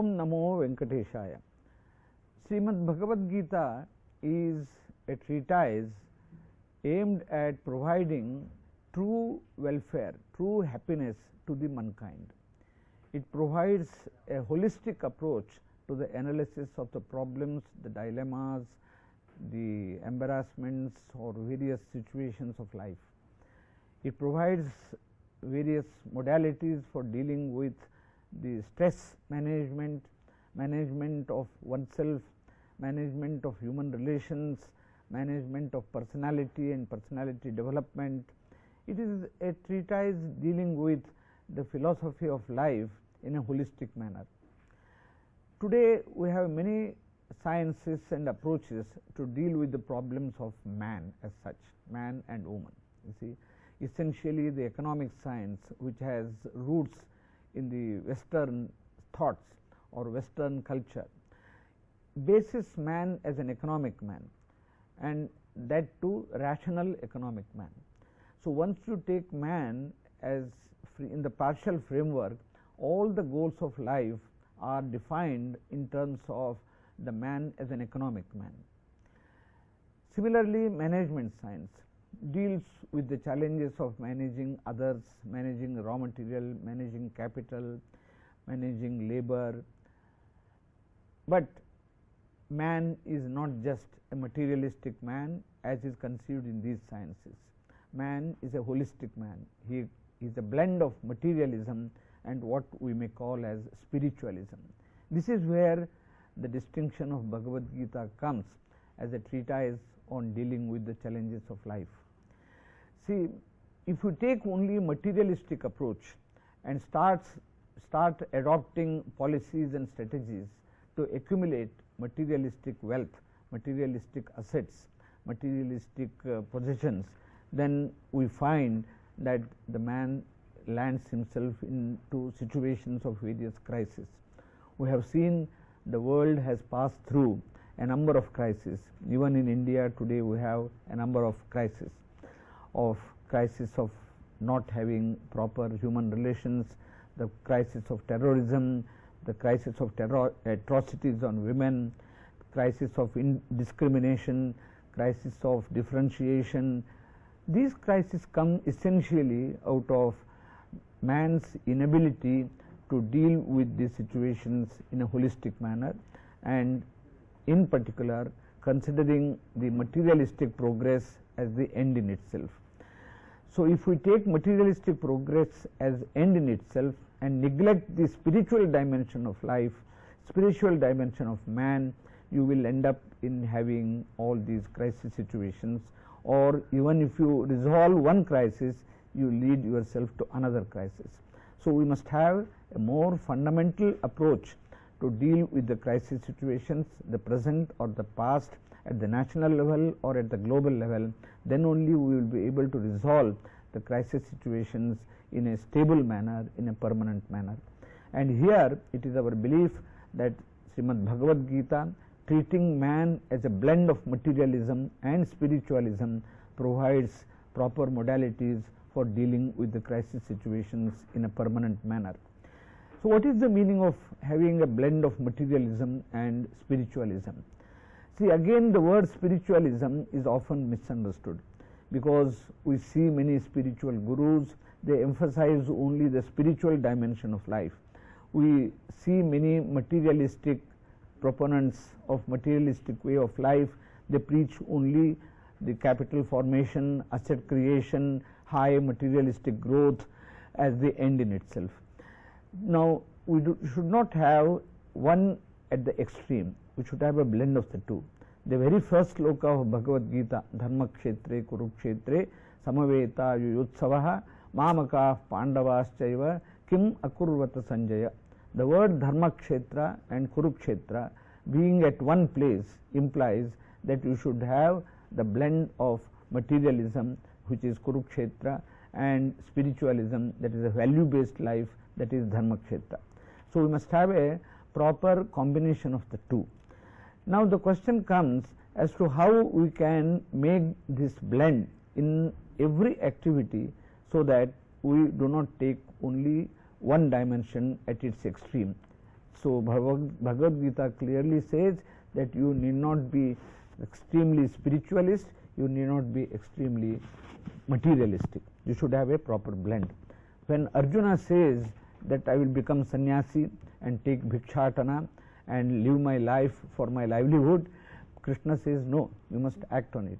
Om Namo Venkateshaya. Srimad Bhagavadgita is a treatise aimed at providing true welfare, true happiness to the mankind. It provides a holistic approach to the analysis of the problems, the dilemmas, the embarrassments or various situations of life. It provides various modalities for dealing with the stress management, management of oneself, management of human relations, management of personality and personality development. It is a treatise dealing with the philosophy of life in a holistic manner. Today we have many sciences and approaches to deal with the problems of man as such, man and woman. You see, essentially the economic science, which has roots in the Western thoughts or Western culture, bases man as an economic man, and that too rational economic man. So once you take man as in the partial framework, all the goals of life are defined in terms of the man as an economic man. Similarly, management science deals with the challenges of managing others, managing raw material, managing capital, managing labor. But man is not just a materialistic man as is conceived in these sciences. Man is a holistic man. He is a blend of materialism and what we may call as spiritualism. This is where the distinction of Bhagavad Gita comes as a treatise on dealing with the challenges of life. See, if you take only materialistic approach and start adopting policies and strategies to accumulate materialistic wealth, materialistic assets, materialistic possessions, then we find that the man lands himself into situations of various crises. We have seen the world has passed through a number of crises. Even in India today we have a number of crises of not having proper human relations, the crisis of terrorism, the crisis of atrocities on women, crisis of discrimination, crisis of differentiation. These crises come essentially out of man's inability to deal with these situations in a holistic manner, and in particular considering the materialistic progress as the end in itself. So if we take materialistic progress as end in itself and neglect the spiritual dimension of life, spiritual dimension of man, you will end up in having all these crisis situations, or even if you resolve one crisis, you lead yourself to another crisis. So we must have a more fundamental approach to deal with the crisis situations, the present or the past, at the national level or at the global level. Then only we will be able to resolve the crisis situations in a stable manner, in a permanent manner. And here it is our belief that Srimad Bhagavad Gita, treating man as a blend of materialism and spiritualism, provides proper modalities for dealing with the crisis situations in a permanent manner. So what is the meaning of having a blend of materialism and spiritualism? See, again the word spiritualism is often misunderstood, because we see many spiritual gurus, they emphasize only the spiritual dimension of life. We see many materialistic proponents of materialistic way of life, they preach only the capital formation, asset creation, high materialistic growth as the end in itself. Now we should not have one at the extreme, we should have a blend of the two. The very first sloka of Bhagavad Gita, Dharma Kshetre Kurukshetre Samaveta Yuyotsavaha Mamaka Pandavaschaiva Kim Akurvata Sanjaya. The word Dharma Kshetra and Kurukshetra being at one place implies that you should have the blend of materialism, which is Kurukshetra, and spiritualism, that is a value based life, that is Dharma Kshetra. So we must have a proper combination of the two. Now the question comes as to how we can make this blend in every activity, so that we do not take only one dimension at its extreme. So Bhagavad Gita clearly says that you need not be extremely spiritualist, you need not be extremely materialistic. You should have a proper blend. When Arjuna says that I will become sannyasi and take bhikshatana and live my life for my livelihood, Krishna says no, you must act on it.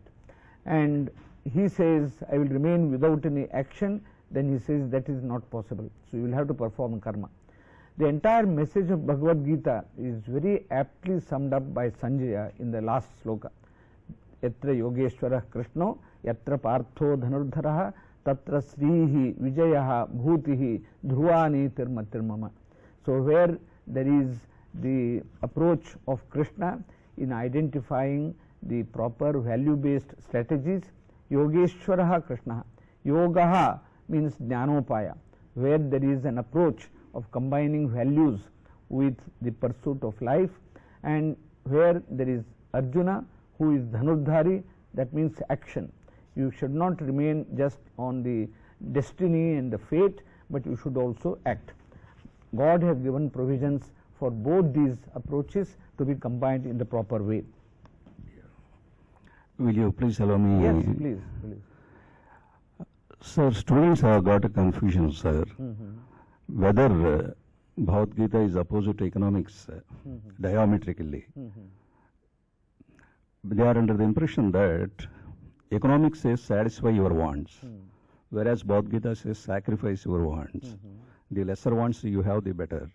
And he says I will remain without any action, then he says that is not possible. So you will have to perform karma. The entire message of Bhagavad Gita is very aptly summed up by Sanjaya in the last sloka. Yatra Yogeshwara Krishno, Yatra Partho Dhanurdharaha, Tatra Srihi Vijayaha Bhutihi Dhruvani Tirmatirmama. So where there is the approach of Krishna in identifying the proper value-based strategies, Yogeshwaraha Krishna. Yogaha means Jnanopaya, where there is an approach of combining values with the pursuit of life, and where there is Arjuna who is Dhanurdhari, that means action. You should not remain just on the destiny and the fate, but you should also act. God has given provisions for both these approaches to be combined in the proper way. Will you please allow me? Yes, please, please. Sir, students have got a confusion, sir, whether Bhagavad Gita is opposite to economics diametrically. They are under the impression that economics says satisfy your wants, whereas Bhagavad Gita says sacrifice your wants. The lesser wants you have, the better.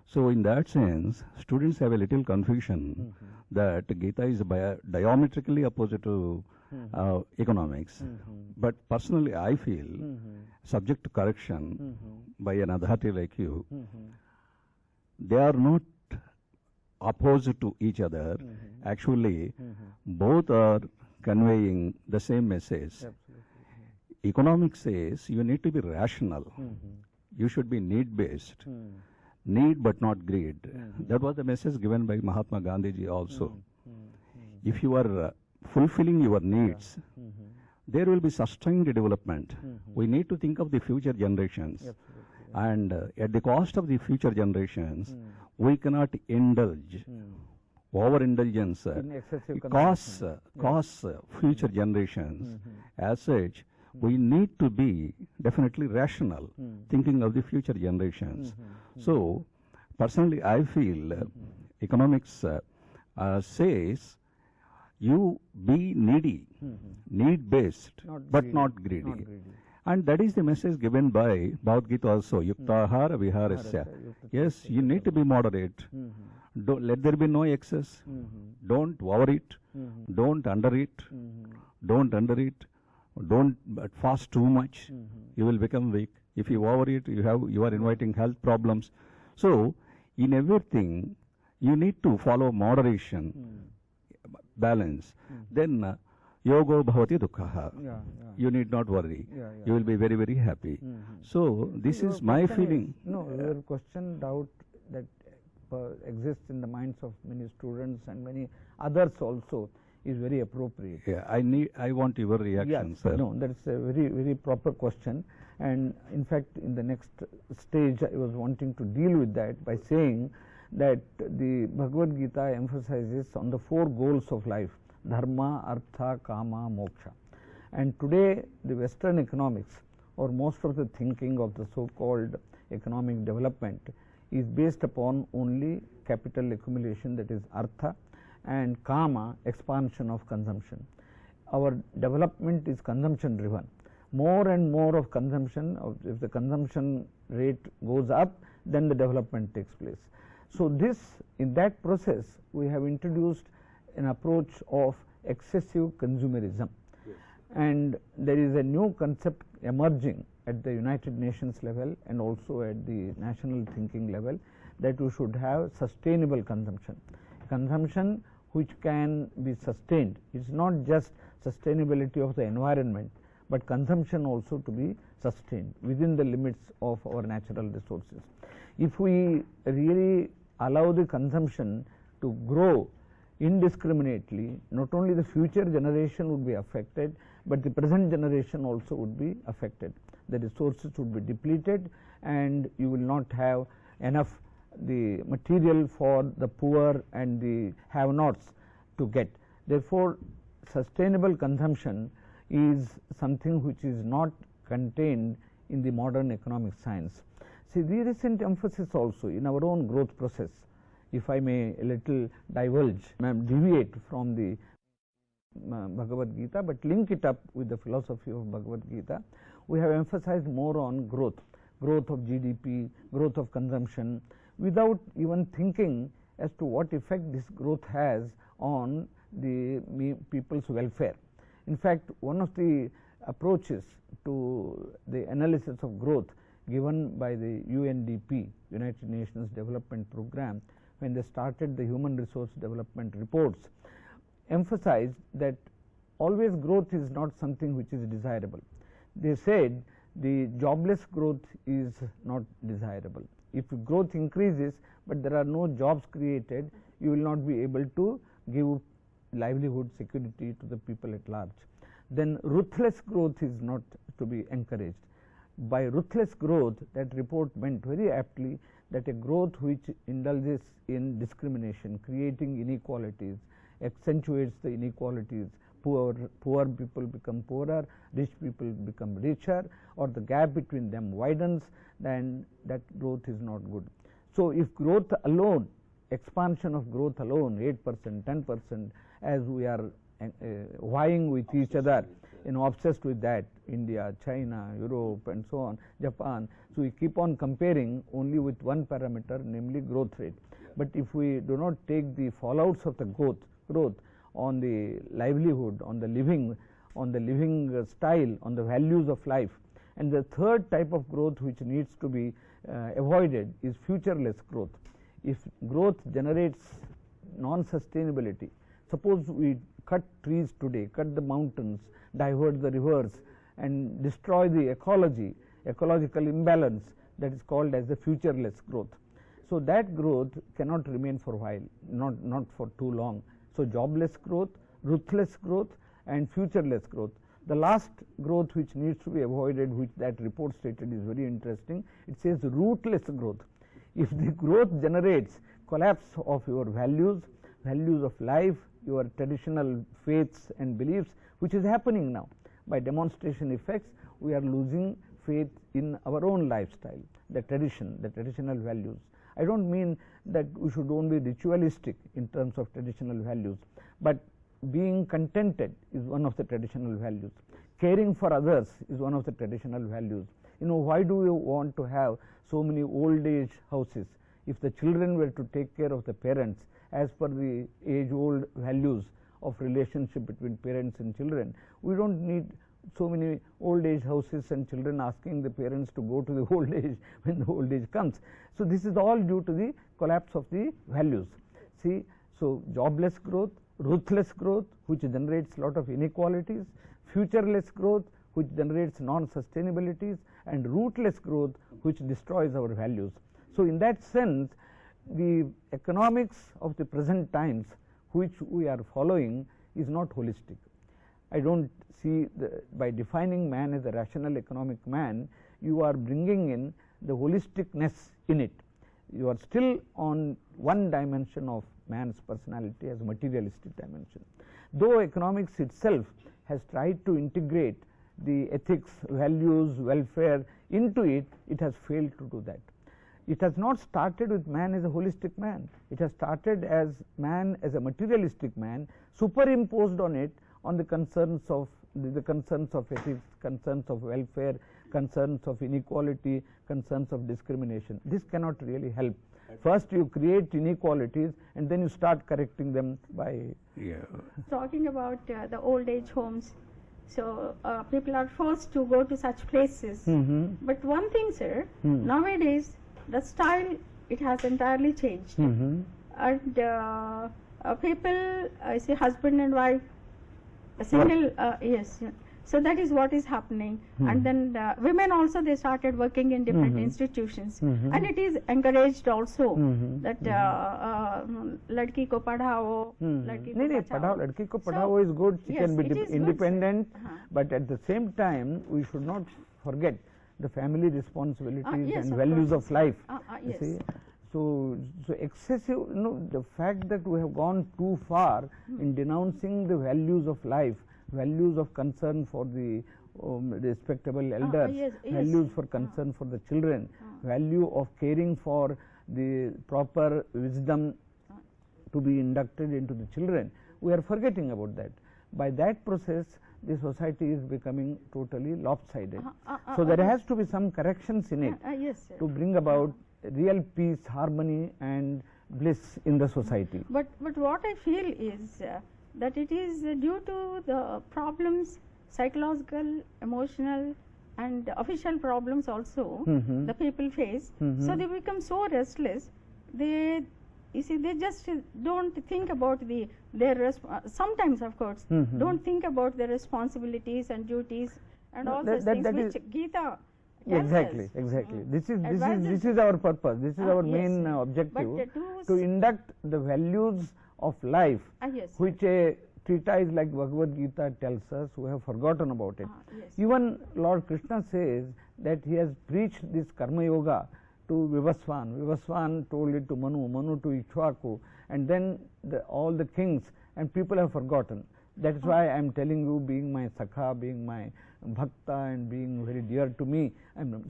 So in that sense, students have a little confusion that Gita is diametrically opposite to economics. But personally I feel, subject to correction by an authority like you, they are not opposite to each other. Actually, both are conveying the same message. Economics says you need to be rational. You should be need-based. Need but not greed. That was the message given by Mahatma Gandhiji also. If you are fulfilling your needs, there will be sustained development. We need to think of the future generations. And at the cost of the future generations, we cannot indulge. Overindulgence costs future generations. As such, we need to be definitely rational, thinking of the future generations. So, personally, I feel economics says you be needy, need-based, but not greedy. And that is the message given by Bhagavad Gita also, Yuktahara Viharasya. Yes, you need to be moderate. Don't, let there be no excess. Don't overeat. Don't undereat. Don't undereat. Don't fast too much. You will become weak. If you overeat, you are inviting health problems. So, in everything, you need to follow moderation, balance. Then, yogo bhavati dukkhaha. You need not worry. You will be very, very happy. So, this is my feeling. Your question, doubt that exists in the minds of many students and many others also is very appropriate. Yeah, I want your reaction, sir. No, that's a very, very proper question. And in fact, in the next stage, I was wanting to deal with that by saying that the Bhagavad Gita emphasizes on the 4 goals of life: dharma, artha, kama, moksha. And today, the Western economics, or most of the thinking of the so-called economic development, is based upon only capital accumulation, that is artha, and kama, expansion of consumption. Our development is consumption driven. More and more of consumption, if the consumption rate goes up, then the development takes place. So this, in that process, we have introduced an approach of excessive consumerism. And there is a new concept emerging at the United Nations level and also at the national thinking level, that we should have sustainable consumption. Consumption which can be sustained. It's not just sustainability of the environment, but consumption also to be sustained within the limits of our natural resources. If we really allow the consumption to grow indiscriminately, not only the future generation would be affected, but the present generation also would be affected. The resources would be depleted, and you will not have enough the material for the poor and the have-nots to get. Therefore, sustainable consumption is something which is not contained in the modern economic science. See, the recent emphasis also in our own growth process, if I may a little divulge, deviate from the Bhagavad Gita, but link it up with the philosophy of Bhagavad Gita, we have emphasized more on growth of GDP, growth of consumption, without even thinking as to what effect this growth has on the people's welfare. In fact, one of the approaches to the analysis of growth given by the UNDP, United Nations Development Program, when they started the human resource development reports, emphasized that always growth is not something which is desirable. They said the jobless growth is not desirable. If growth increases but there are no jobs created, you will not be able to give livelihood security to the people at large. Then ruthless growth is not to be encouraged. By ruthless growth, that report meant very aptly that a growth which indulges in discrimination, creating inequalities, accentuates the inequalities, poor people become poorer, rich people become richer, or the gap between them widens, then that growth is not good. So, if growth alone, expansion of growth alone, 8%, 10%, as we are vying with each other, obsessed with that, India, China, Europe and so on, Japan. So, we keep on comparing only with one parameter, namely growth rate. But if we do not take the fallouts of the growth on the livelihood, on the living style, on the values of life. And the third type of growth which needs to be avoided is futureless growth. If growth generates non-sustainability, suppose we cut trees today, cut the mountains, divert the rivers and destroy the ecological imbalance, that is called as the futureless growth. So, that growth cannot remain for a while, not for too long. So, jobless growth, ruthless growth and futureless growth. The last growth which needs to be avoided, which that report stated, is very interesting. It says rootless growth. If the growth generates collapse of your values of life, your traditional faiths and beliefs, which is happening now by demonstration effects, we are losing faith in our own lifestyle, the traditional values. I don't mean that we should only be ritualistic in terms of traditional values, but being contented is one of the traditional values. Caring for others is one of the traditional values. Why do we want to have so many old age houses? If the children were to take care of the parents as per the age old values of relationship between parents and children, we don't need so many old age houses and children asking the parents to go to the old age when the old age comes. So, this is all due to the collapse of the values. See, so jobless growth, ruthless growth which generates lot of inequalities, futureless growth which generates non-sustainabilities, and rootless growth which destroys our values. So, in that sense, the economics of the present times which we are following is not holistic. I don't see by defining man as a rational economic man, you are bringing in the holisticness in it. You are still on one dimension of man's personality as a materialistic dimension. Though economics itself has tried to integrate the ethics, values, welfare into it, it has failed to do that. It has not started with man as a holistic man. It has started as man as a materialistic man, superimposed on it on the concerns of ethics, concerns of welfare, concerns of inequality, concerns of discrimination. This cannot really help. First you create inequalities and then you start correcting them by talking about the old age homes. So, people are forced to go to such places. But one thing, sir, nowadays the style, it has entirely changed. And people, I say husband and wife, a single, yes. So, that is what is happening. And then women also, they started working in different institutions. And it is encouraged also that ladki ko padhao, ladki ko bachao. Ladki ko padhao is good, she can be independent, but at the same time we should not forget the family responsibilities and values of life. Yes. See? So excessive, the fact that we have gone too far in denouncing the values of life, values of concern for the respectable elders, yes, values for concern for the children, value of caring for the proper wisdom to be inducted into the children. We are forgetting about that. By that process, the society is becoming totally lopsided. So there has to be some corrections in it yes, sir. to bring about real peace, harmony and bliss in the society. But what I feel is that it is due to the problems, psychological, emotional and official problems also the people face. So they become so restless. They just don't think about their sometimes, of course, don't think about their responsibilities and duties and all those things which Gita Exactly. This is our purpose. This is our main objective, to induct the values of life, which a treatise like Bhagavad-Gita tells us. We have forgotten about it. Even Lord Krishna says that he has preached this Karma Yoga to Vivaswan. Vivaswan told it to Manu, Manu to Ikshvaku, and then all the kings, and people have forgotten. That is why I am telling you, being my Sakha, being my Bhakta and being very dear to me.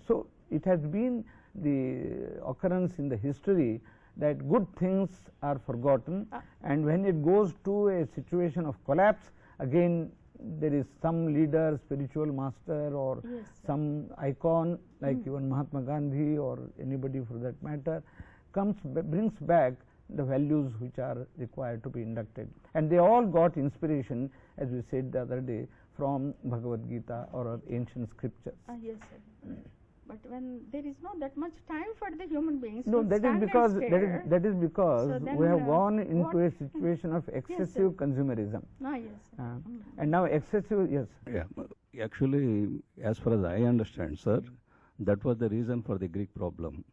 So it has been the occurrence in the history that good things are forgotten, and when it goes to a situation of collapse, again there is some leader, spiritual master or some icon like even Mahatma Gandhi or anybody for that matter brings back the values which are required to be inducted. And they all got inspiration, as we said the other day, from Bhagavad-Gita or our ancient scriptures. Yes, sir. But when there is not that much time for the human beings, no, to that is stand because and stare. So we have gone into a situation of excessive consumerism. And now excessive, Yeah, actually, as far as I understand, sir, that was the reason for the Greek problem.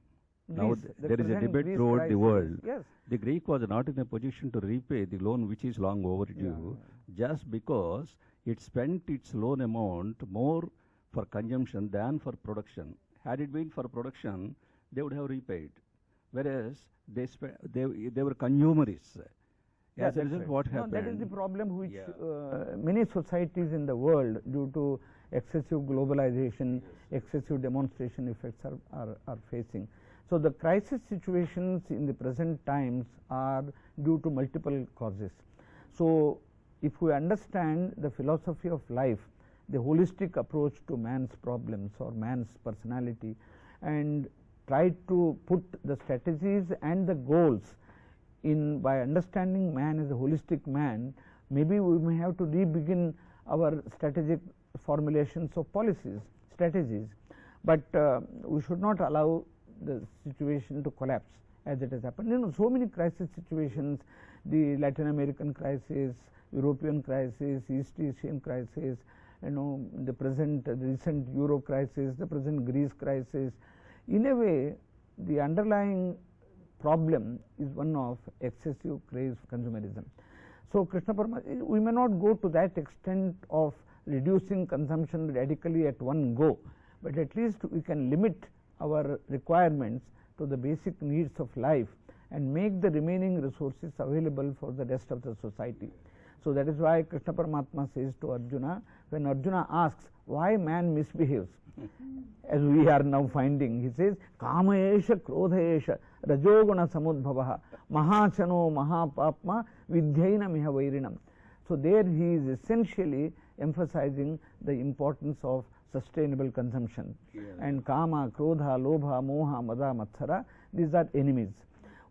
Now there is a debate throughout the world. The Greek was not in a position to repay the loan which is long overdue, just because it spent its loan amount more for consumption than for production. Had it been for production, they would have repaid. Whereas they were consumerists. As a result, what happened? That is the problem which many societies in the world, due to excessive globalization, excessive demonstration effects are facing. So the crisis situations in the present times are due to multiple causes. So if we understand the philosophy of life, the holistic approach to man's problems or man's personality, and try to put the strategies and the goals in by understanding man as a holistic man, maybe we may have to re-begin our strategic formulations of policies, strategies, but we should not allow the situation to collapse as it has happened. So many crisis situations, the Latin American crisis, European crisis, East Asian crisis, the recent Euro crisis, the present Greece crisis. In a way, the underlying problem is one of excessive craze for consumerism. So Krishna Paramatma, we may not go to that extent of reducing consumption radically at one go, but at least we can limit our requirements to the basic needs of life and make the remaining resources available for the rest of the society. So that is why Krishna Paramatma says to Arjuna, when Arjuna asks why man misbehaves, as we are now finding, he says, Kama esha krodha esha rajoguna samudbhavaha mahachano mahapapma vidyaina miha vairinam. So there he is essentially emphasizing the importance of sustainable consumption. And Kama, Krodha, Lobha, Moha, Mada, Matsara, these are enemies.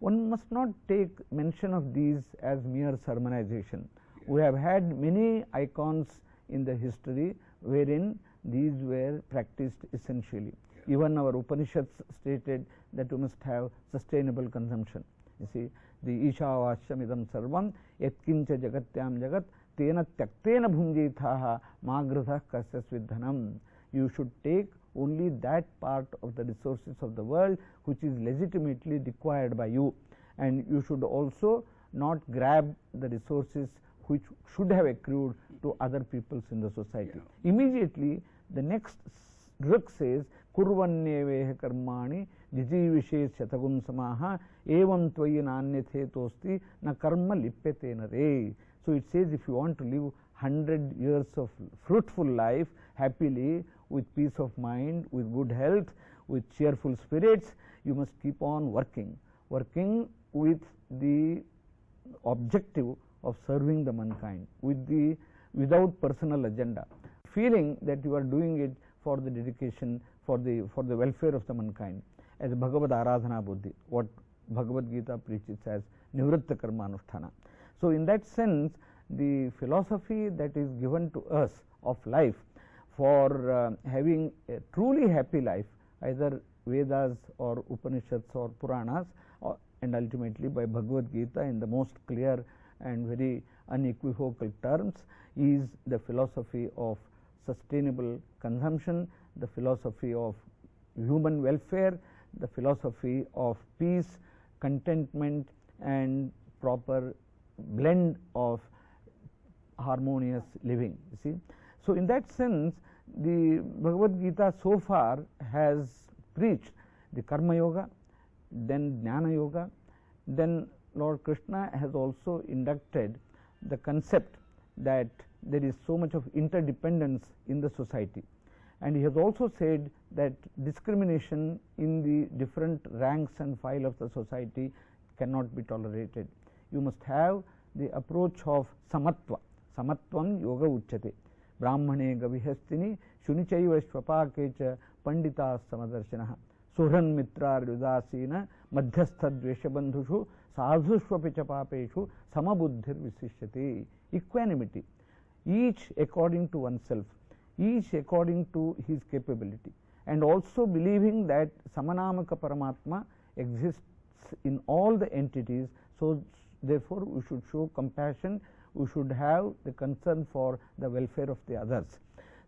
One must not take mention of these as mere sermonization. We have had many icons in the history wherein these were practiced essentially. Even our Upanishads stated that we must have sustainable consumption. You see, the Ishavasyam idam sarvam yatkincha jagatyam jagat tena tyaktena bhunjithaha magratha kasyas vidhanam. You should take only that part of the resources of the world which is legitimately required by you, and you should also not grab the resources which should have accrued to other peoples in the society. Immediately the next Rik says, Kurvanneveha karmani जिजीविषे शतगुं समाः एवं त्वयि नान्यथे तोस्ति न कर्म लिप्यते नरे. So it says, if you want to live 100 years of fruitful life happily, with peace of mind, with good health, with cheerful spirits, you must keep on working with the objective of serving the mankind, without personal agenda, feeling that you are doing it for the dedication, for the welfare of the mankind, as Bhagavad Aradhana Buddhi, what Bhagavad-Gita preaches as Nivritta Karma Anusthana. So in that sense, the philosophy that is given to us of life for having a truly happy life, either Vedas or Upanishads or Puranas, and ultimately by Bhagavad-Gita in the most clear and very unequivocal terms, is the philosophy of sustainable consumption, the philosophy of human welfare, the philosophy of peace, contentment, and proper blend of harmonious living. You see. So in that sense, the Bhagavad-Gita so far has preached the Karma Yoga, then Jnana Yoga, then Lord Krishna has also inducted the concept that there is so much of interdependence in the society, and he has also said that discrimination in the different ranks and file of the society cannot be tolerated. You must have the approach of samatva. Samatvam yoga uchyate. Brahmane gavihastini shunichaiva shvapakecha pandita samadarshanaha. Suhran mitra udasina madhyastha dveshabandhushu sadhushvapi chapapeshu samabuddhir visishyate. Equanimity, each according to oneself, each according to his capability, and also believing that Samanamaka Paramatma exists in all the entities. So therefore we should show compassion, we should have the concern for the welfare of the others.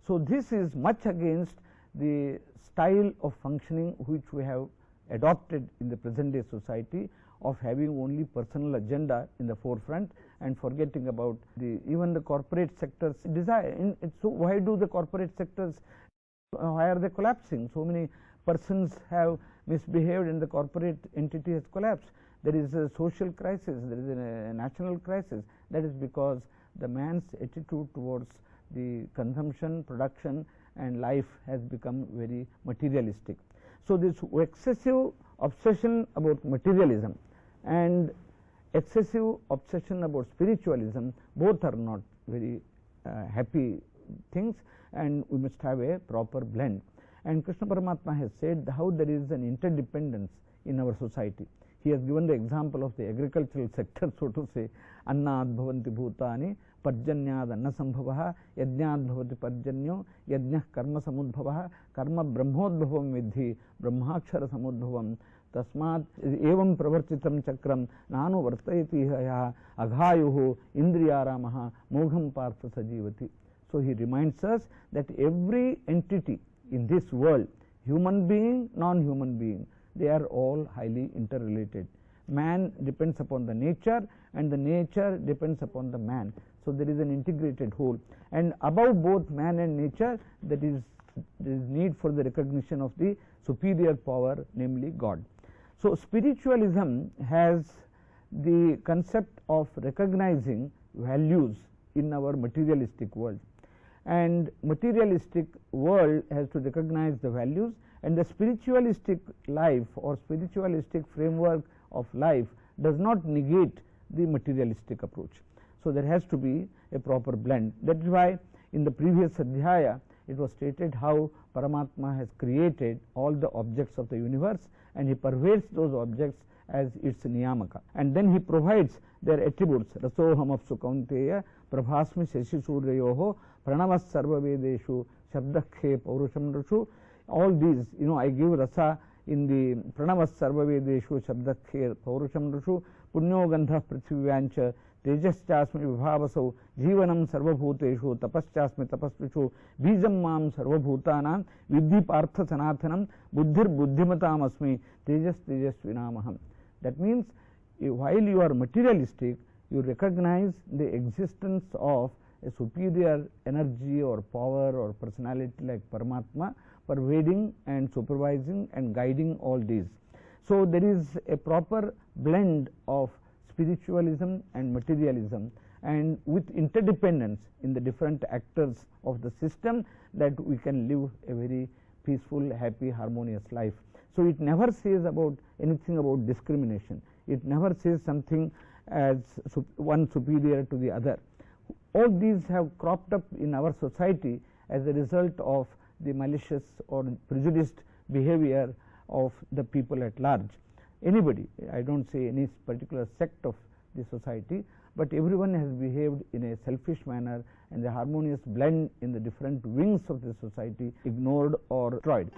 So this is much against the style of functioning which we have adopted in the present day society, of having only personal agenda in the forefront and forgetting about even the corporate sector's desire. So why do the corporate sectors, why are they collapsing? So many persons have misbehaved and the corporate entity has collapsed. There is a social crisis, there is a national crisis. That is because the man's attitude towards the consumption, production and life has become very materialistic. So this excessive obsession about materialism and excessive obsession about spiritualism, both are not very happy things, and we must have a proper blend. And Krishna Paramatma has said how there is an interdependence in our society. He has given the example of the agricultural sector, so to say, annad bhavanti bhutani parjanyad anna sambhavaha yajnad bhavati parjanyo yajnah karma samudbhavaha karma brahmodbhavam vidhi brahmakshara samudbhavam tasmat evam pravartitam chakram nanu vartayati haya aghayuhu indriyaramaha mogham partha sajivati. So he reminds us that every entity in this world, human being, non-human being, they are all highly interrelated. Man depends upon the nature and the nature depends upon the man. So there is an integrated whole, and above both man and nature, there is need for the recognition of the superior power, namely God. So spiritualism has the concept of recognizing values in our materialistic world, and materialistic world has to recognize the values, and the spiritualistic life or spiritualistic framework of life does not negate the materialistic approach. So there has to be a proper blend. That is why in the previous adhyaya it was stated how Paramatma has created all the objects of the universe, and he pervades those objects as its niyamaka, and then he provides their attributes. Rasoham apsu kaunteya prabhasmi shashi suryayoho pranavas sarva vedeshu shabdakhe paurusham rushu. All these, I give rasa in the pranavas sarva vedeshu shabdakhe paurusham rushu punyo gandha prithivyancha tejaschasmi vibhavasau jivanam sarvabhuteshu tapaschasmi tapasvishu bijam mam sarvabhutanam vidhi partha sanathanam buddhir buddhimatam asmi tejas tejasvinamaham. That means while you are materialistic, you recognize the existence of a superior energy or power or personality like Paramatma. pervading and supervising and guiding all these. So there is a proper blend of spiritualism and materialism, and with interdependence in the different actors of the system, that we can live a very peaceful, happy, harmonious life. So it never says about anything about discrimination. It never says something as one superior to the other. All these have cropped up in our society as a result of the malicious or prejudiced behavior of the people at large. Anybody, I don't say any particular sect of the society, but everyone has behaved in a selfish manner, and the harmonious blend in the different wings of the society ignored or destroyed.